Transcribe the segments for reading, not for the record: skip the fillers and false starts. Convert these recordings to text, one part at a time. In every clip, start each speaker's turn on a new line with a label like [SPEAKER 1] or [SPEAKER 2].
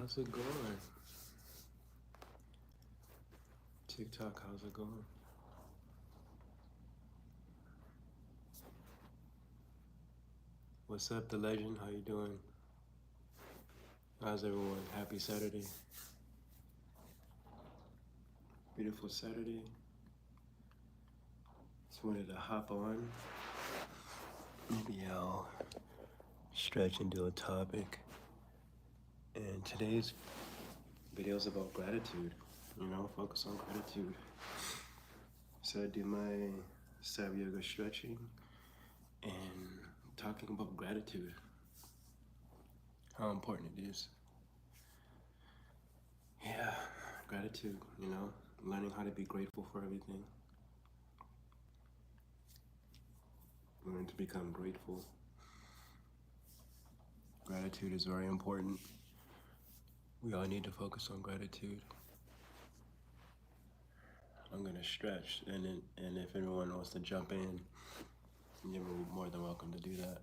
[SPEAKER 1] How's it going? TikTok, how's it going? What's up, the legend? How you doing? How's everyone? Happy Saturday. Beautiful Saturday. Just wanted to hop on. Maybe I'll stretch and do a topic. And today's video is about gratitude. Focus on gratitude. So I do my Cyberyoga stretching and talking about gratitude. How important it is. Yeah, gratitude, learning how to be grateful for everything. Learn to become grateful. Gratitude is very important. We all need to focus on gratitude. I'm gonna stretch, and if anyone wants to jump in, you're more than welcome to do that.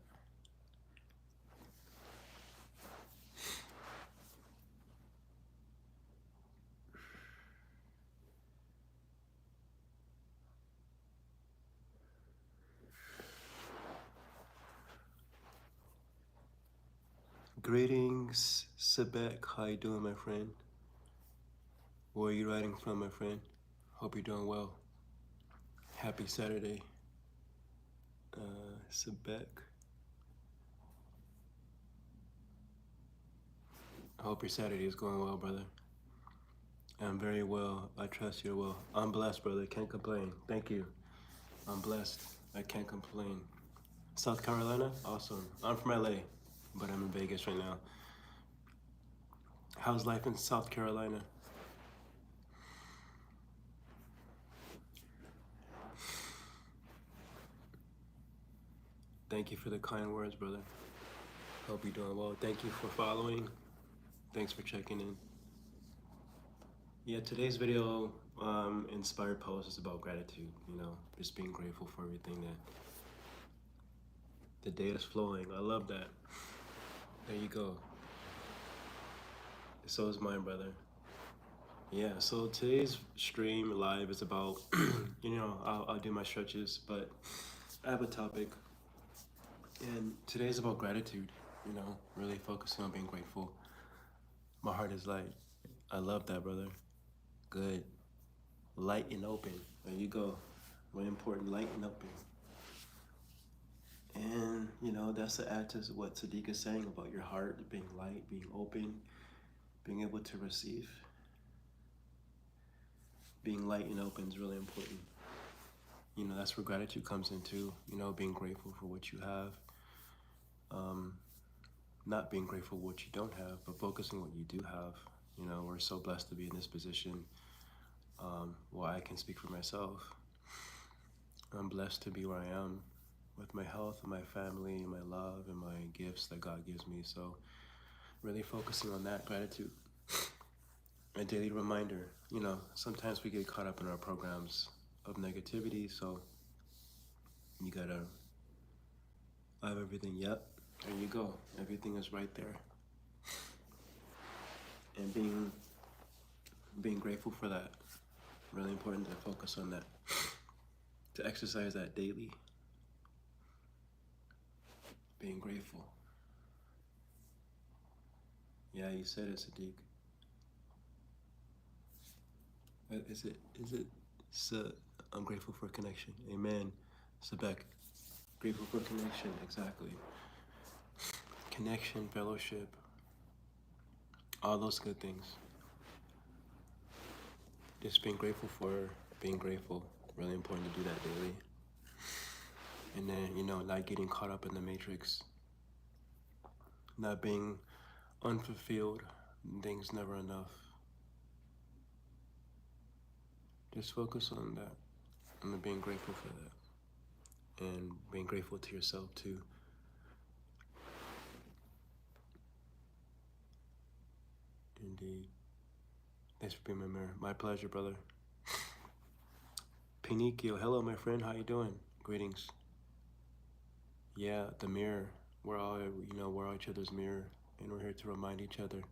[SPEAKER 1] Greetings, Sebek. How you doing, my friend? Where are you writing from, my friend? Hope you're doing well. Happy Saturday, Sebek. I hope your Saturday is going well, brother. I'm very well. I trust you're well. I'm blessed, brother. Can't complain. Thank you. I'm blessed. I can't complain. South Carolina? Awesome. I'm from LA, but I'm in Vegas right now. How's life in South Carolina? Thank you for the kind words, brother. Hope you're doing well. Thank you for following. Thanks for checking in. Yeah, today's video, inspired post is about gratitude, just being grateful for everything that the day is flowing. I love that. There you go. So is mine, brother. Yeah, so today's stream live is about, I'll do my stretches, but I have a topic. And today's about gratitude, really focusing on being grateful. My heart is light. I love that, brother. Good. Light and open. There you go. Very important, light and open. And, that's the act of what Sadiq is saying about your heart being light, being open, being able to receive. Being light and open is really important. That's where gratitude comes into, being grateful for what you have. Not being grateful for what you don't have, but focusing on what you do have. We're so blessed to be in this position. Well, I can speak for myself. I'm blessed to be where I am with my health and my family and my love and my gifts that God gives me. So really focusing on that gratitude. A daily reminder, sometimes we get caught up in our programs of negativity, so you gotta, I have everything, yep, there you go, everything is right there. And being grateful for that, really important to focus on that, to exercise that daily, being grateful. Yeah, you said it, Sadiq. Is it, I'm grateful for connection, amen, Sebek. Grateful for connection, exactly. Connection, fellowship, all those good things. Just being grateful for being grateful, really important to do that daily. And then, not getting caught up in the matrix, not being unfulfilled, things never enough. Just focus on that, and being grateful for that. And being grateful to yourself too. Indeed. Thanks for being my mirror. My pleasure, brother. Pinikio, hello, my friend. How you doing? Greetings. Yeah, the mirror. We're all, we're all each other's mirror, and we're here to remind each other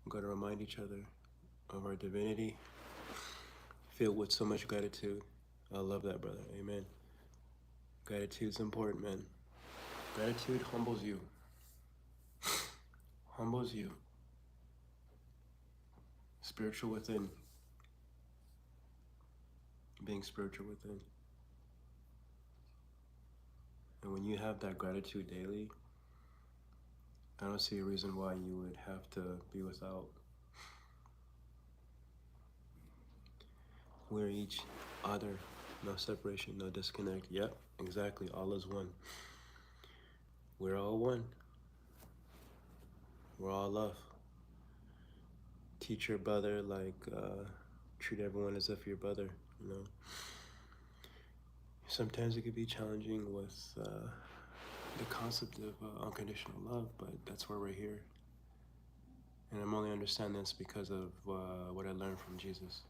[SPEAKER 1] We've got to remind each other of our divinity, filled with so much gratitude. I love that, brother. Amen. Gratitude's important, man. Gratitude humbles you. Humbles you. Spiritual within. Being spiritual within. And when you have that gratitude daily, I don't see a reason why you would have to be without. We're each other. No separation, no disconnect. Yep, exactly. All is one. We're all one. We're all love. Teach your brother like treat everyone as if you're brother, you know. Sometimes it could be challenging with the concept of unconditional love, but that's why we're here. And I'm only understanding this because of what I learned from Jesus.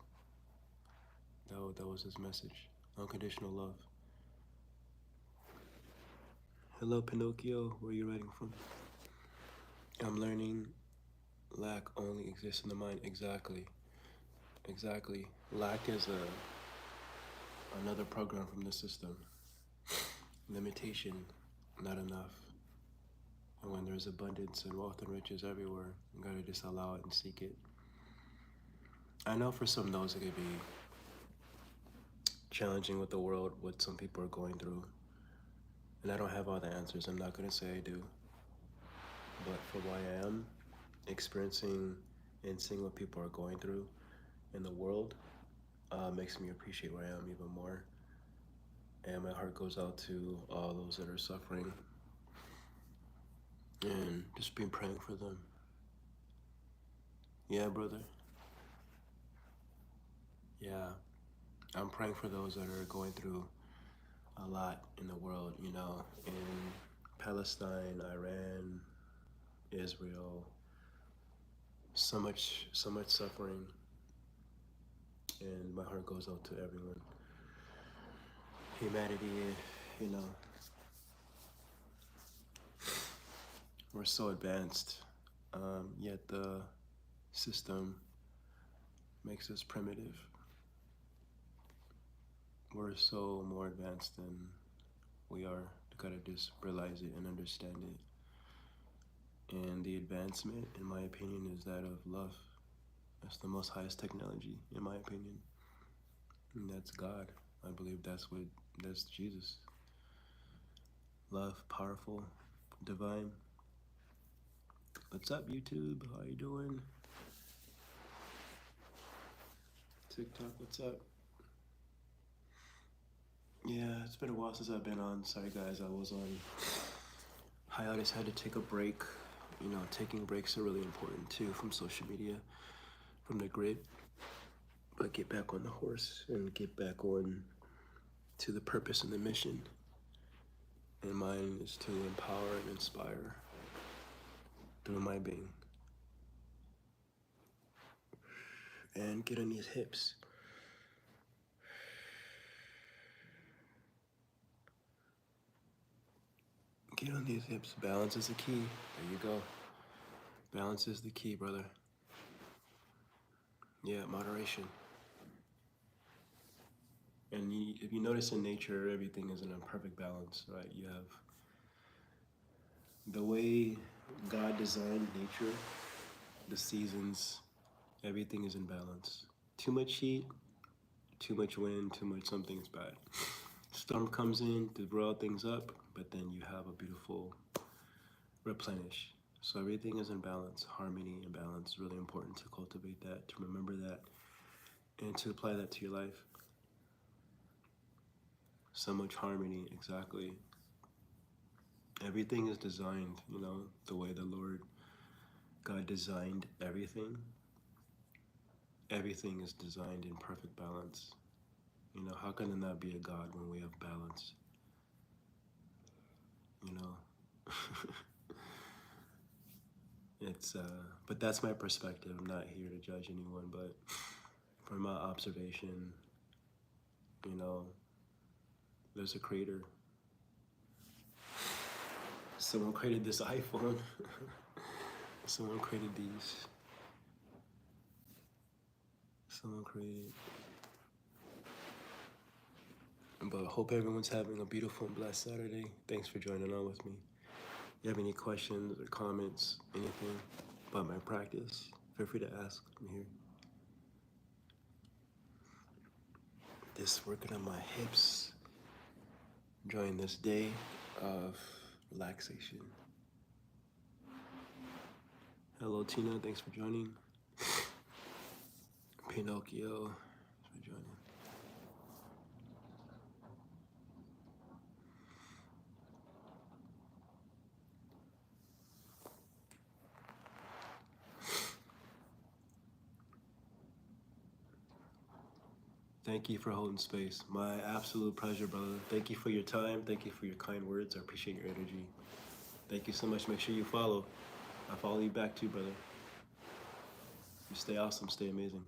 [SPEAKER 1] That was his message. Unconditional love. Hello, Pinocchio. Where are you writing from? I'm learning lack only exists in the mind. Exactly. Exactly. Lack is another program from the system. Limitation, not enough. And when there's abundance and wealth and riches everywhere, you gotta just allow it and seek it. I know for some those it could be challenging with the world, what some people are going through. And I don't have all the answers. I'm not gonna say I do. But for what I am experiencing and seeing what people are going through in the world, makes me appreciate where I am even more. And my heart goes out to all those that are suffering and just been praying for them. Yeah, brother. Yeah, I'm praying for those that are going through a lot in the world, you know, in Palestine, Iran, Israel, so much suffering, and my heart goes out to everyone. Humanity, you know, we're so advanced, yet the system makes us primitive. We're so more advanced than we are. You gotta just realize it and understand it. And the advancement, in my opinion, is that of love. That's the most highest technology, in my opinion. And that's God. I believe that's Jesus. Love, powerful, divine. What's up, YouTube? How you doing? TikTok, what's up? Yeah, it's been a while since I've been on. Sorry guys, I was on hiatus, had to take a break. You know, taking breaks are really important too from social media, from the grid. But get back on the horse and get back on to the purpose and the mission. And mine is to empower and inspire through my being. And get on these hips. Get on these hips. Balance is the key. There you go. Balance is the key, brother. Yeah, moderation. And if you notice in nature, everything is in a perfect balance, right? You have the way God designed nature, the seasons, everything is in balance. Too much heat, too much wind, too much something's bad. Storm comes in to blow things up, but then you have a beautiful replenish. So everything is in balance. Harmony and balance, really important to cultivate that, to remember that, and to apply that to your life. So much harmony, exactly. Everything is designed, you know, the way the Lord God designed everything. Everything is designed in perfect balance. You know, how can there not be a God when we have balance? You know, it's, but that's my perspective. I'm not here to judge anyone, but from my observation, you know, there's a creator. Someone created this iPhone. Someone created these. someone created. But hope everyone's having a beautiful and blessed Saturday. Thanks for joining on with me. If you have any questions or comments, anything about my practice, feel free to ask. I'm here. Just working on my hips. Enjoying this day of relaxation. Hello, Tina. Thanks for joining. Pinocchio. Thanks for joining. Thank you for holding space. My absolute pleasure, brother. Thank you for your time. Thank you for your kind words. I appreciate your energy. Thank you so much. Make sure you follow. I follow you back too, brother. You stay awesome. Stay amazing.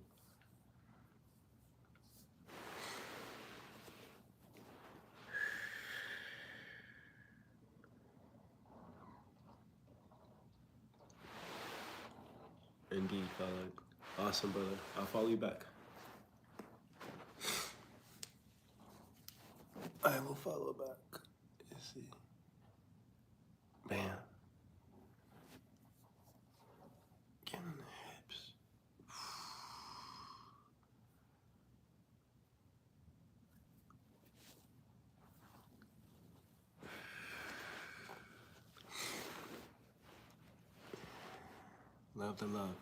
[SPEAKER 1] Indeed, follow. Awesome, brother. I'll follow you back. I will follow back. Let's see. Bam. Get in the hips. Love the love.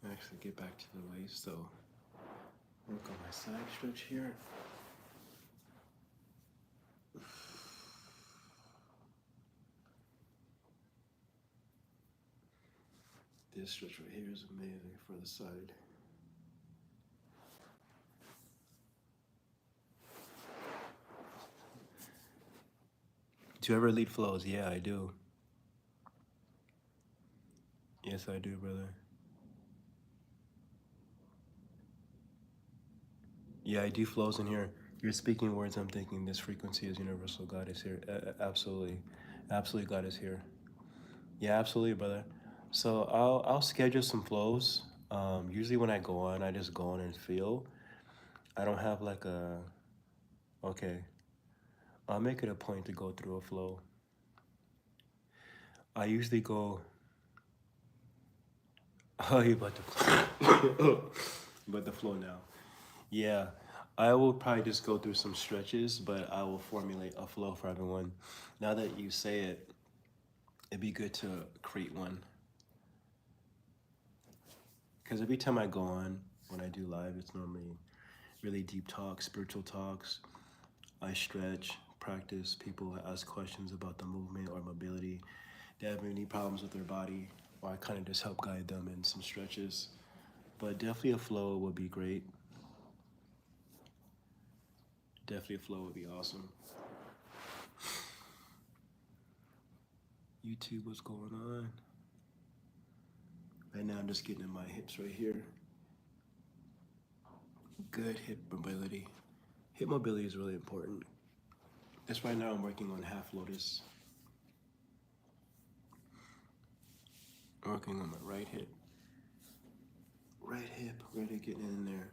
[SPEAKER 1] Actually get back to the waist, so work on my side stretch here. This stretch right here is amazing for the side. Do you ever lead flows? Yeah, I do. Yes, I do, brother. Yeah, I do flows in here. You're speaking words, I'm thinking this frequency is universal. God is here. Absolutely. Absolutely, God is here. Yeah, absolutely, brother. So I'll schedule some flows. Usually when I go on, I just go on and feel. I don't have like a, okay. I'll make it a point to go through a flow. I usually go, oh, you about to, but the flow now. Yeah, I will probably just go through some stretches, but I will formulate a flow for everyone. Now that you say it, it'd be good to create one. Because every time I go on, when I do live, it's normally really deep talks, spiritual talks. I stretch, practice, people ask questions about the movement or mobility. They have any problems with their body, or I kind of just help guide them in some stretches. But definitely a flow would be great. Definitely a flow would be awesome. YouTube, what's going on? Right now I'm just getting in my hips right here. Good hip mobility. Hip mobility is really important. That's right now I'm working on half lotus. I'm working on my right hip. Right hip, really getting in there.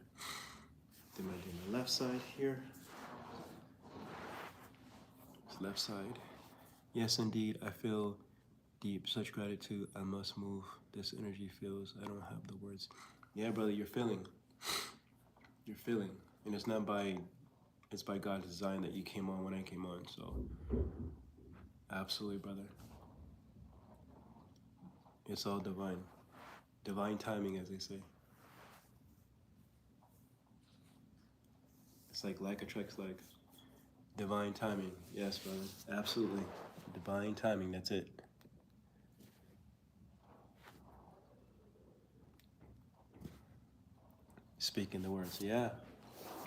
[SPEAKER 1] Then I do my left side here. It's left side. Yes, indeed, I feel deep, such gratitude. I must move. This energy feels, I don't have the words. Yeah, brother, you're feeling. You're feeling. And it's not by, it's by God's design that you came on when I came on, so. Absolutely, brother. It's all divine. Divine timing, as they say. It's like attracts like. Divine timing. Yes, brother. Absolutely. Divine timing, that's it. Speaking the words. Yeah.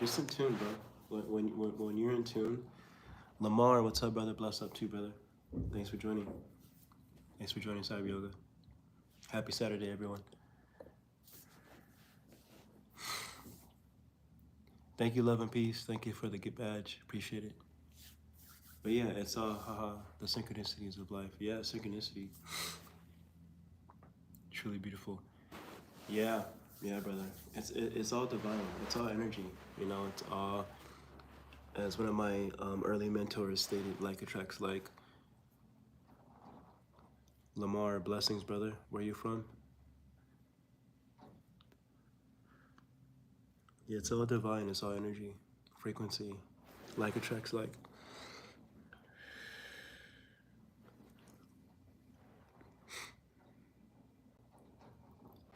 [SPEAKER 1] Just in tune, bro. When you're in tune. Lamar, what's up, brother? Bless up too, brother. Thanks for joining. Thanks for joining Cyberyoga. Happy Saturday, everyone. Thank you, love and peace. Thank you for the gift badge. Appreciate it. But yeah, it's all the synchronicities of life. Yeah, synchronicity. Truly beautiful. Yeah, yeah, brother. It's all divine. It's all energy. You know, it's all, as one of my early mentors stated, like attracts like. Lamar, blessings, brother. Where you from? Yeah, it's all divine. It's all energy, frequency. Like attracts like.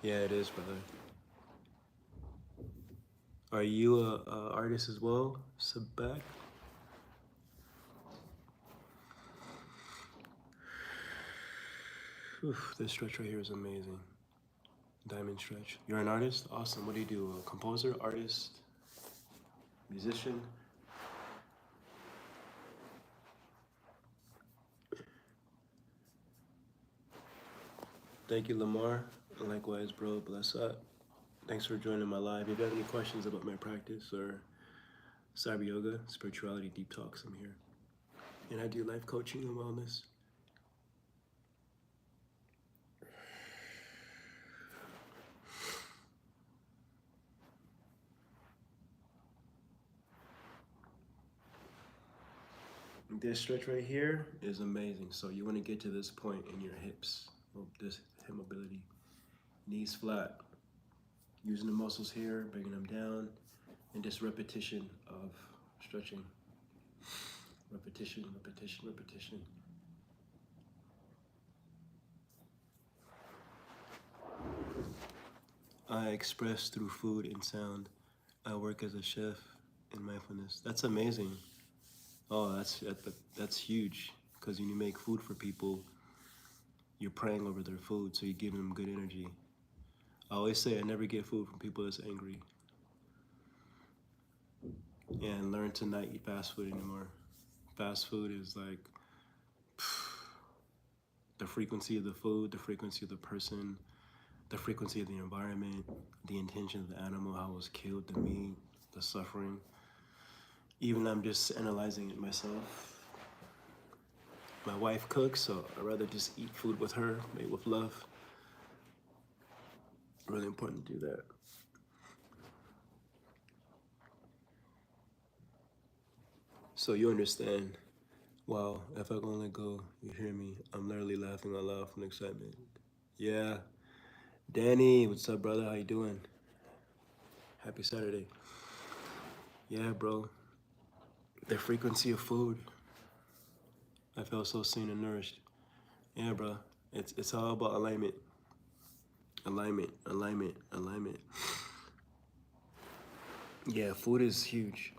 [SPEAKER 1] Yeah, it is, brother. Are you a artist as well, Sabak? Oof, this stretch right here is amazing. Diamond stretch. You're an artist? Awesome. What do you do? A composer, artist, musician? Thank you, Lamar. Likewise, bro. Bless up. Thanks for joining my live. If you have any questions about my practice or Cyberyoga, spirituality, deep talks, I'm here. And I do life coaching and wellness. This stretch right here is amazing. So you want to get to this point in your hips, this hip mobility. Knees flat, using the muscles here, bringing them down, and just repetition of stretching. Repetition, repetition, repetition. I express through food and sound. I work as a chef in mindfulness. That's amazing. Oh, that's huge. Because when you make food for people, you're praying over their food, so you're giving them good energy. I always say I never get food from people that's angry. And learn to not eat fast food anymore. Fast food is like the frequency of the food, the frequency of the person, the frequency of the environment, the intention of the animal, how it was killed, the meat, the suffering. Even I'm just analyzing it myself. My wife cooks, so I'd rather just eat food with her, made with love. Really important to do that. So you understand, wow, if I can only go, you hear me, I'm literally laughing out loud from excitement. Yeah. Danny, what's up, brother? How you doing? Happy Saturday. Yeah, bro. The frequency of food. I felt so seen and nourished. Yeah, bro. It's all about alignment. Alignment, alignment, alignment. Yeah, food is huge.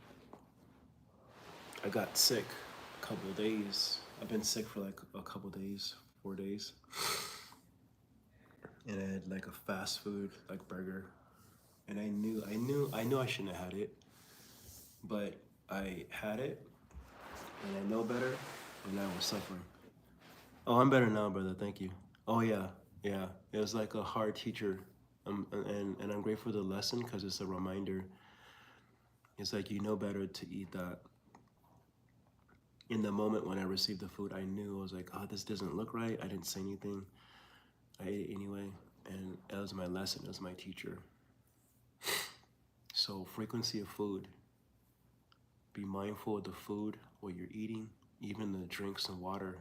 [SPEAKER 1] I got sick a couple of days. I've been sick for like a couple of days, 4 days. And I had like a fast food, like burger. And I knew I shouldn't have had it. But I had it, and I know better, and I was suffering. Oh, I'm better now, brother. Thank you. Oh yeah, yeah. It was like a hard teacher, and I'm grateful for the lesson because it's a reminder. It's like you know better to eat that. In the moment when I received the food, I knew I was like, oh, this doesn't look right. I didn't say anything. I ate it anyway, and that was my lesson. That was my teacher. So frequency of food. Be mindful of the food, what you're eating, even the drinks and water.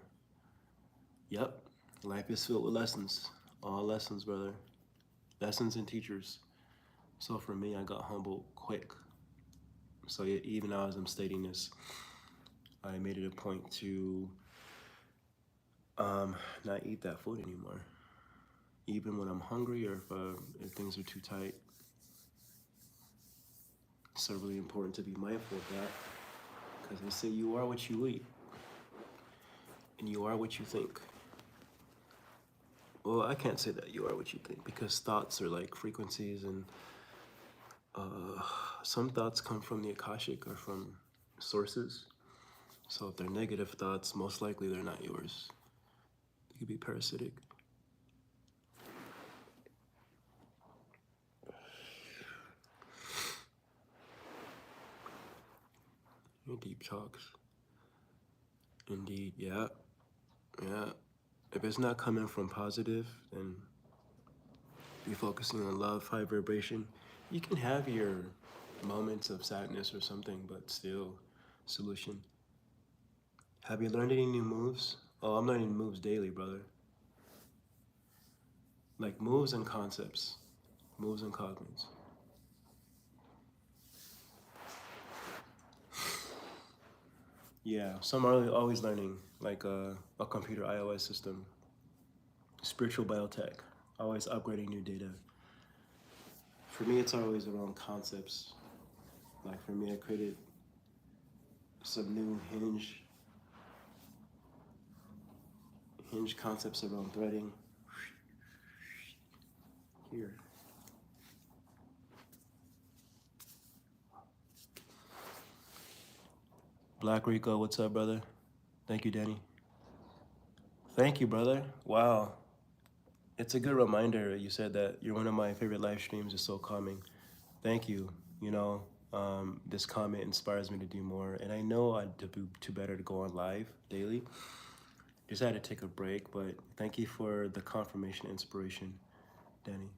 [SPEAKER 1] Yep, life is filled with lessons. All lessons, brother. Lessons and teachers. So for me, I got humbled quick. So even now as I'm stating this, I made it a point to not eat that food anymore. Even when I'm hungry or if things are too tight. It's so really important to be mindful of that. Because they say you are what you eat. And you are what you think. Well, I can't say that you are what you think because thoughts are like frequencies, and some thoughts come from the Akashic or from sources. So if they're negative thoughts, most likely they're not yours. They could be parasitic. Deep talks. Indeed, yeah. Yeah. If it's not coming from positive, then you're focusing on love, high vibration. You can have your moments of sadness or something, but still, solution. Have you learned any new moves? Oh, I'm learning moves daily, brother. Like moves and concepts, moves and cognites. Yeah, some are always learning, like a computer iOS system, spiritual biotech, always upgrading new data. For me, it's always around concepts. Like for me, I created some new hinge concepts around threading. Here. Black Rico, what's up, brother? Thank you, Danny. Thank you, brother. Wow. It's a good reminder. You said that you're one of my favorite live streams. It's so calming. Thank you. You know, this comment inspires me to do more. And I know I'd do better to go on live daily. Just had to take a break, but thank you for the confirmation inspiration, Danny.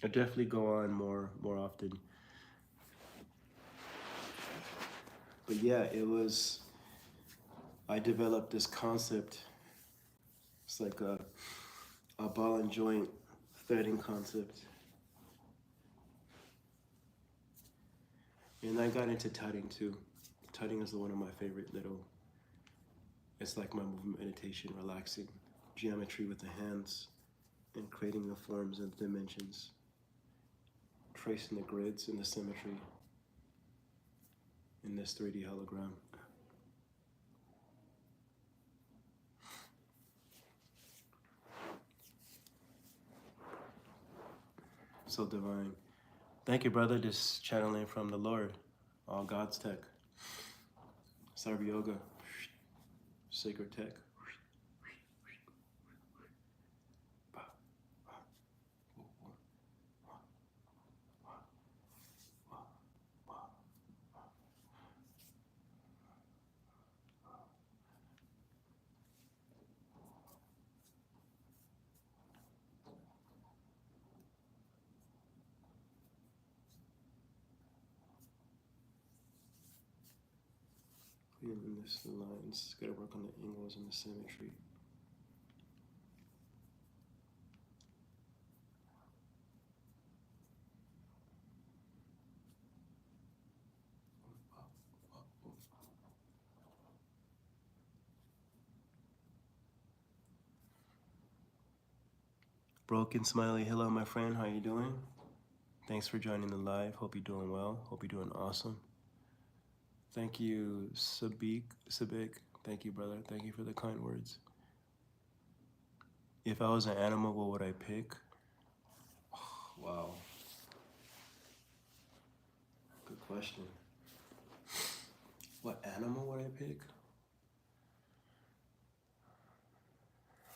[SPEAKER 1] I'll definitely go on more often. But yeah, I developed this concept. It's like a ball and joint threading concept. And I got into tutting too. Tutting is one of my favorite little, it's like my movement meditation, relaxing, geometry with the hands, and creating the forms and dimensions, tracing the grids and the symmetry in this 3D hologram. So divine. Thank you, brother. Just channeling from the Lord. All God's tech. Cyberyoga. Sacred tech. In this lines, gotta work on the angles and the symmetry. Broken Smiley, hello my friend, how you doing? Thanks for joining the live. Hope you're doing well. Hope you're doing awesome. Thank you, Sabik. Thank you, brother. Thank you for the kind words. If I was an animal, what would I pick? Oh, wow. Good question. What animal would I pick?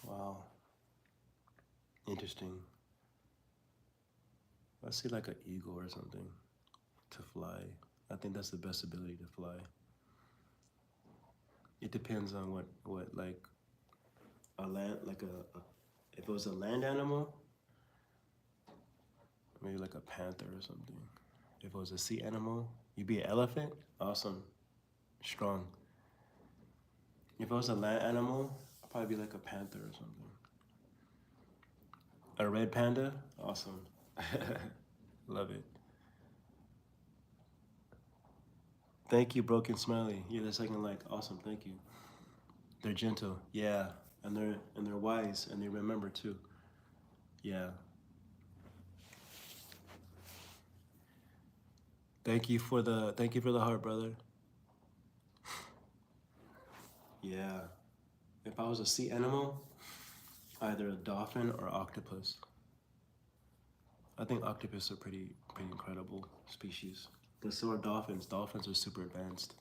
[SPEAKER 1] Wow. Interesting. Let's say like an eagle or something to fly. I think that's the best ability to fly. It depends on what like a land, like if it was a land animal, maybe like a panther or something. If it was a sea animal, you'd be an elephant? Awesome. Strong. If it was a land animal, I'd probably be like a panther or something. A red panda? Awesome. Love it. Thank you, Broken Smiley. You're the second like. Awesome, thank you. They're gentle, yeah. And they're wise and they remember too. Yeah. Thank you for the heart, brother. Yeah. If I was a sea animal, either a dolphin or octopus. I think octopus are pretty incredible species. But so are dolphins. Dolphins are super advanced.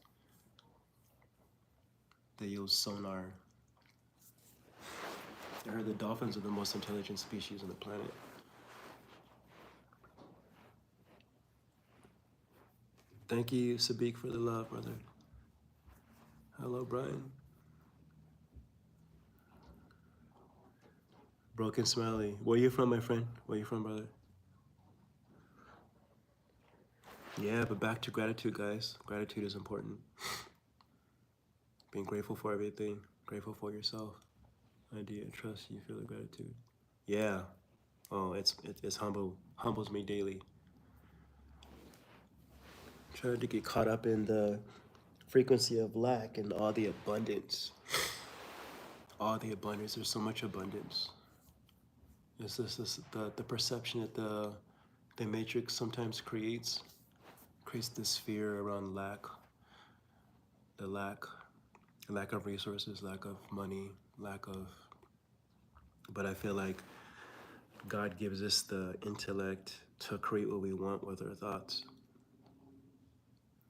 [SPEAKER 1] They use sonar. I heard the dolphins are the most intelligent species on the planet. Thank you, Sabik, for the love, brother. Hello, Brian. Broken Smiley. Where you from, my friend? Where you from, brother? Yeah, but back to gratitude, guys. Gratitude is important. Being grateful for everything. Grateful for yourself. Idea, trust, you feel the gratitude. Yeah. Oh, it's humbles me daily. Trying to get caught up in the frequency of lack and all the abundance. All the abundance. There's so much abundance. It's just the perception that the matrix sometimes creates this fear around lack, the lack of resources, lack of money, lack of. But I feel like God gives us the intellect to create what we want with our thoughts.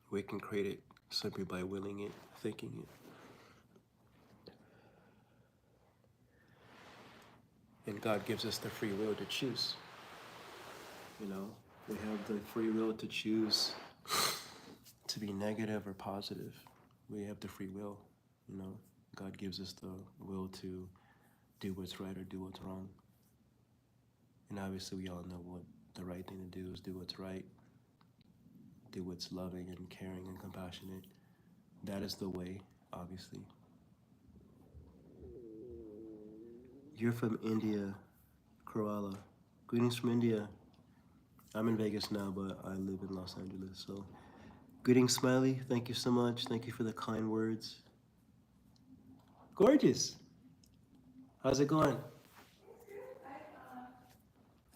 [SPEAKER 1] We can create it simply by willing it, thinking it. And God gives us the free will to choose. You know, we have the free will to choose to be negative or positive. We have the free will, you know. God gives us the will to do what's right or do what's wrong. And obviously we all know what the right thing to do is do what's right, do what's loving and caring and compassionate. That is the way, obviously. You're from India, Kerala. Greetings from India. I'm in Vegas now, but I live in Los Angeles, so. Greetings, Smiley. Thank you so much. Thank you for the kind words. Gorgeous. How's it going?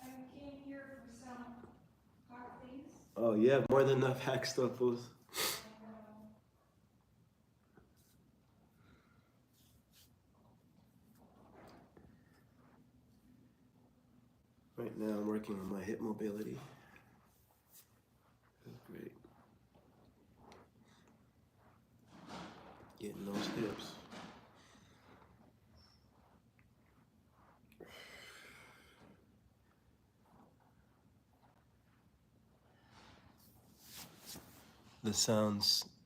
[SPEAKER 2] I came here for some hot things.
[SPEAKER 1] Oh, you have more than enough hack stuff, fools. Right now, I'm working on my hip mobility. That's great. Getting those hips.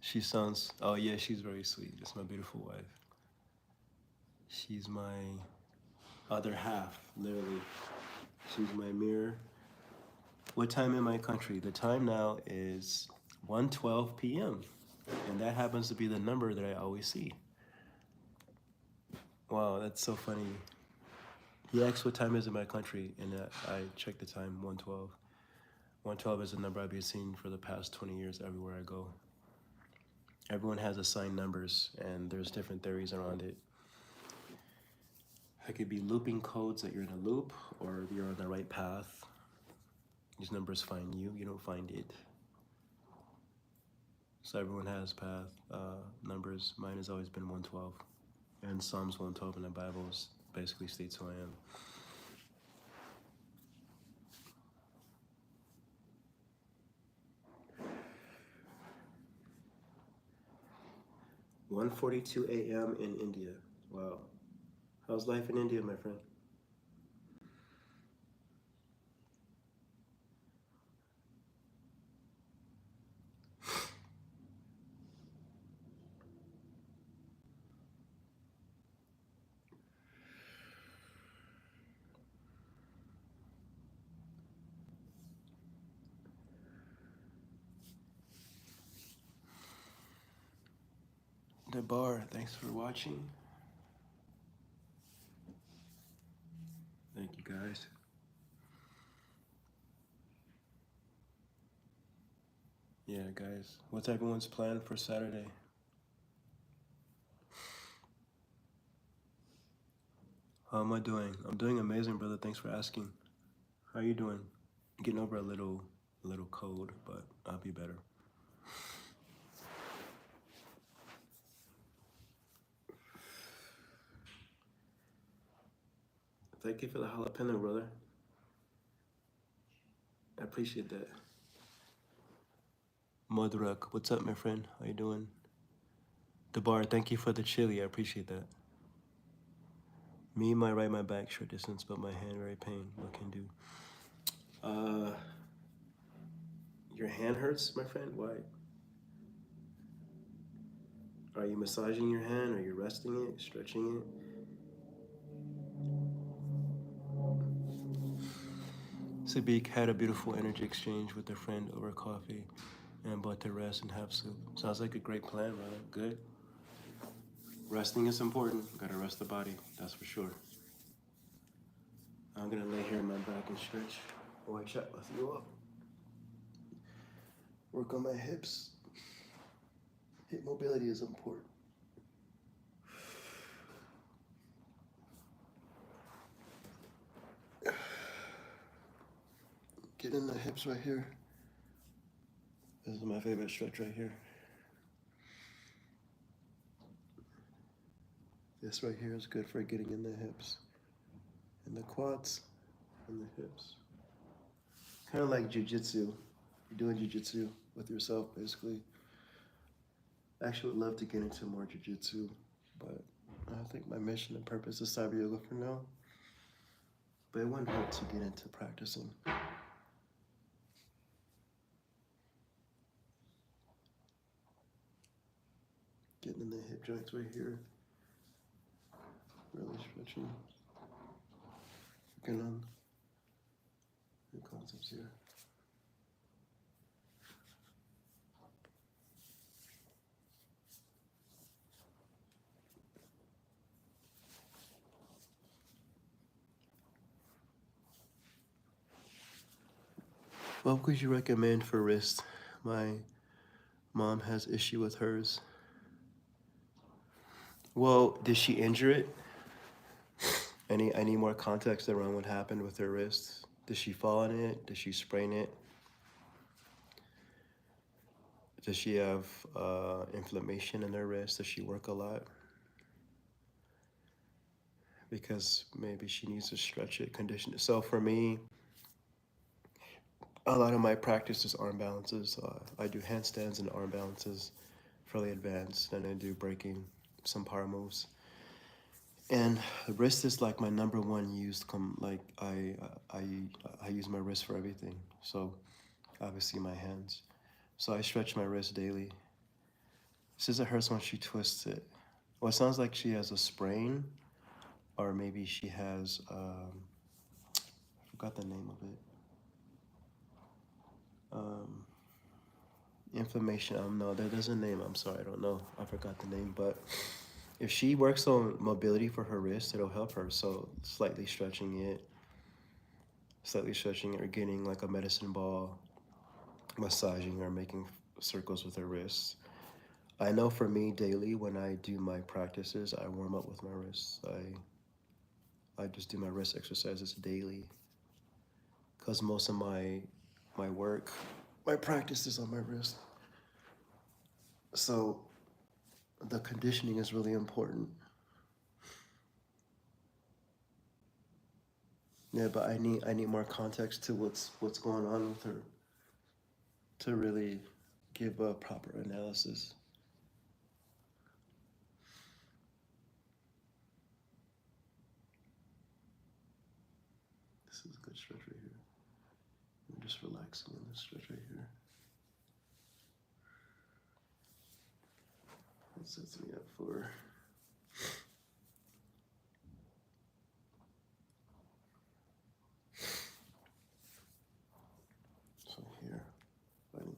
[SPEAKER 1] She sounds, oh yeah, she's very sweet. That's my beautiful wife. She's my other half, literally. She's my mirror. What time in my country? The time now is 1:12 p.m. And that happens to be the number that I always see. Wow, that's so funny. He asked what time is in my country, and I checked the time, 1:12. 1:12 is the number I've been seeing for the past 20 years everywhere I go. Everyone has assigned numbers, and there's different theories around it. It could be looping codes that you're in a loop, or you're on the right path. These numbers find you, you don't find it. So everyone has path numbers. Mine has always been 1:12. And Psalms 1:12 in the Bible basically states who I am. "1:42 a.m. in India." Wow. How's life in India, my friend? The bar, thanks for watching. Thank you, guys. Yeah, guys. What's everyone's plan for Saturday? How am I doing? I'm doing amazing, brother. Thanks for asking. How are you doing? Getting over a little cold, but I'll be better. Thank you for the jalapeno, brother. I appreciate that. Modrak, what's up, my friend? How you doing? The bar, thank you for the chili. I appreciate that. Me, my right, my back, short distance, but my hand very pain. What can do? Your hand hurts, my friend? Why? Are you massaging your hand? Are you resting it, stretching it? Sadiq had a beautiful energy exchange with a friend over coffee and about to rest and have soup. Sounds like a great plan, brother. Good. Resting is important. Gotta rest the body, that's for sure. I'm gonna lay here on my back and stretch while I chat with you up. Work on my hips. Hip mobility is important. Get in the hips right here. This is my favorite stretch right here. This right here is good for getting in the hips, and the quads, and the hips. Kind of like jujitsu. You're doing jujitsu with yourself, basically. I actually would love to get into more jujitsu, but I think my mission and purpose is Cyberyoga for now. But it wouldn't hurt to get into practicing. Getting in the hip joints right here. Really stretching. Working on the concepts here. What would you recommend for wrist? My mom has issue with hers. Well, did she injure it? I need more context around what happened with her wrist. Did she fall on it? Did she sprain it? Does she have inflammation in her wrist? Does she work a lot? Because maybe she needs to stretch it, condition it. So for me, a lot of my practice is arm balances. I do handstands and arm balances, fairly advanced, and I do breaking, some power moves. And the wrist is like my number one used. I use my wrist for everything. So obviously my hands. So I stretch my wrist daily. Says it hurts when she twists it. Well, it sounds like she has a sprain, or maybe she has I forgot the name of it. Inflammation. No, that doesn't name. I'm sorry, I don't know. I forgot the name, but if she works on mobility for her wrist, it'll help her. So slightly stretching it, or getting like a medicine ball, massaging or making circles with her wrists. I know for me daily when I do my practices, I warm up with my wrists. I just do my wrist exercises daily because most of my work, my practice is on my wrist. So the conditioning is really important. Yeah, but I need more context to what's going on with her to really give a proper analysis. This is a good stretch right here. I'm just relaxing in this stretch right here. It sets me up for so here. Fine.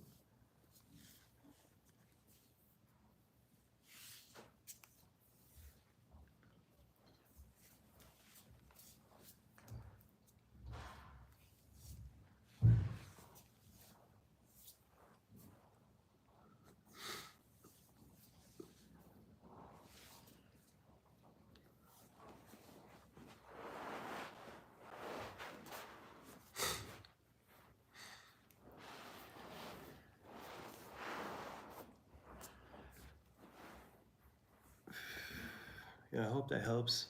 [SPEAKER 1] Yeah, I hope that helps.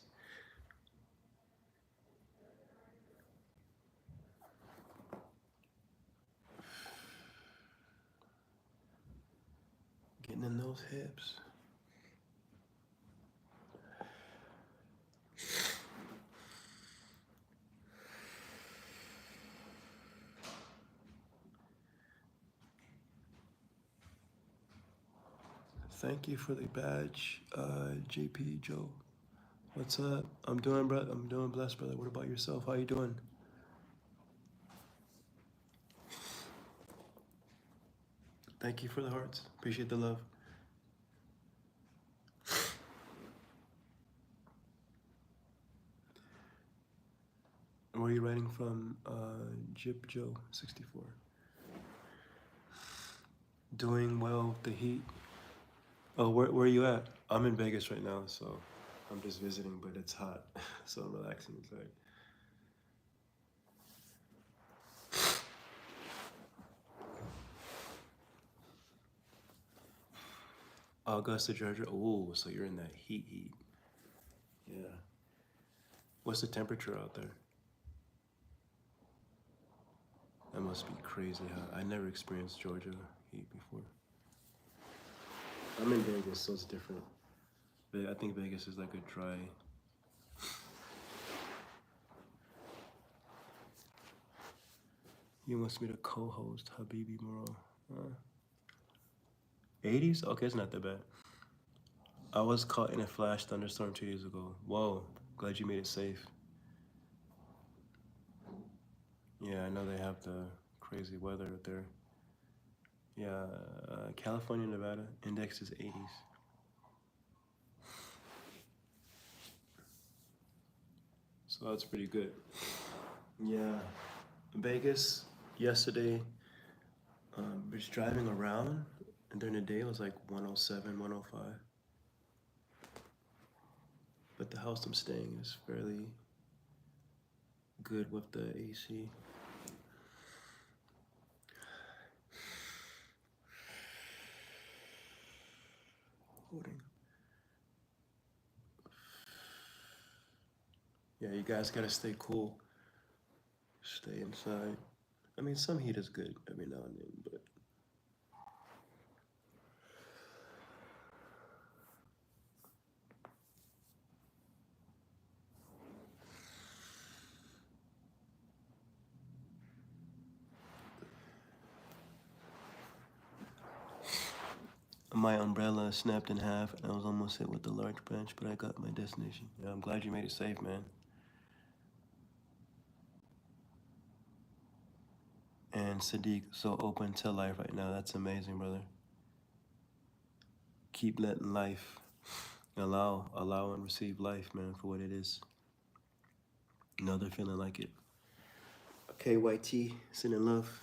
[SPEAKER 1] Getting in those hips. Thank you for the badge, JP Joe. What's up? I'm doing blessed, brother. What about yourself? How you doing? Thank you for the hearts. Appreciate the love. Where are you writing from? Jip Joe 64. Doing well with the heat. Oh, where are you at? I'm in Vegas right now, so I'm just visiting, but it's hot, so I'm relaxing inside. Augusta, Georgia. Oh, so you're in that heat. Yeah. What's the temperature out there? That must be crazy hot. I never experienced Georgia heat before. I'm in Vegas, so it's different. I think Vegas is like a dry. He wants me to co-host Habibi Moral. 80s? Okay, it's not that bad. I was caught in a flash thunderstorm 2 years ago. Whoa, glad you made it safe. Yeah, I know they have the crazy weather out there. Yeah, California, Nevada, index is 80s. So that's pretty good. Yeah, Vegas yesterday, just driving around, and during the day it was like 107, 105. But the house I'm staying is fairly good with the AC. Holding. Yeah, you guys gotta stay cool. Stay inside. I mean, some heat is good every now and then, but my umbrella snapped in half and I was almost hit with the large branch, but I got my destination. Yeah, I'm glad you made it safe, man. And Sadiq, so open to life right now. That's amazing, brother. Keep letting life allow and receive life, man, for what it is. Another feeling like it. Okay, YT, sending love.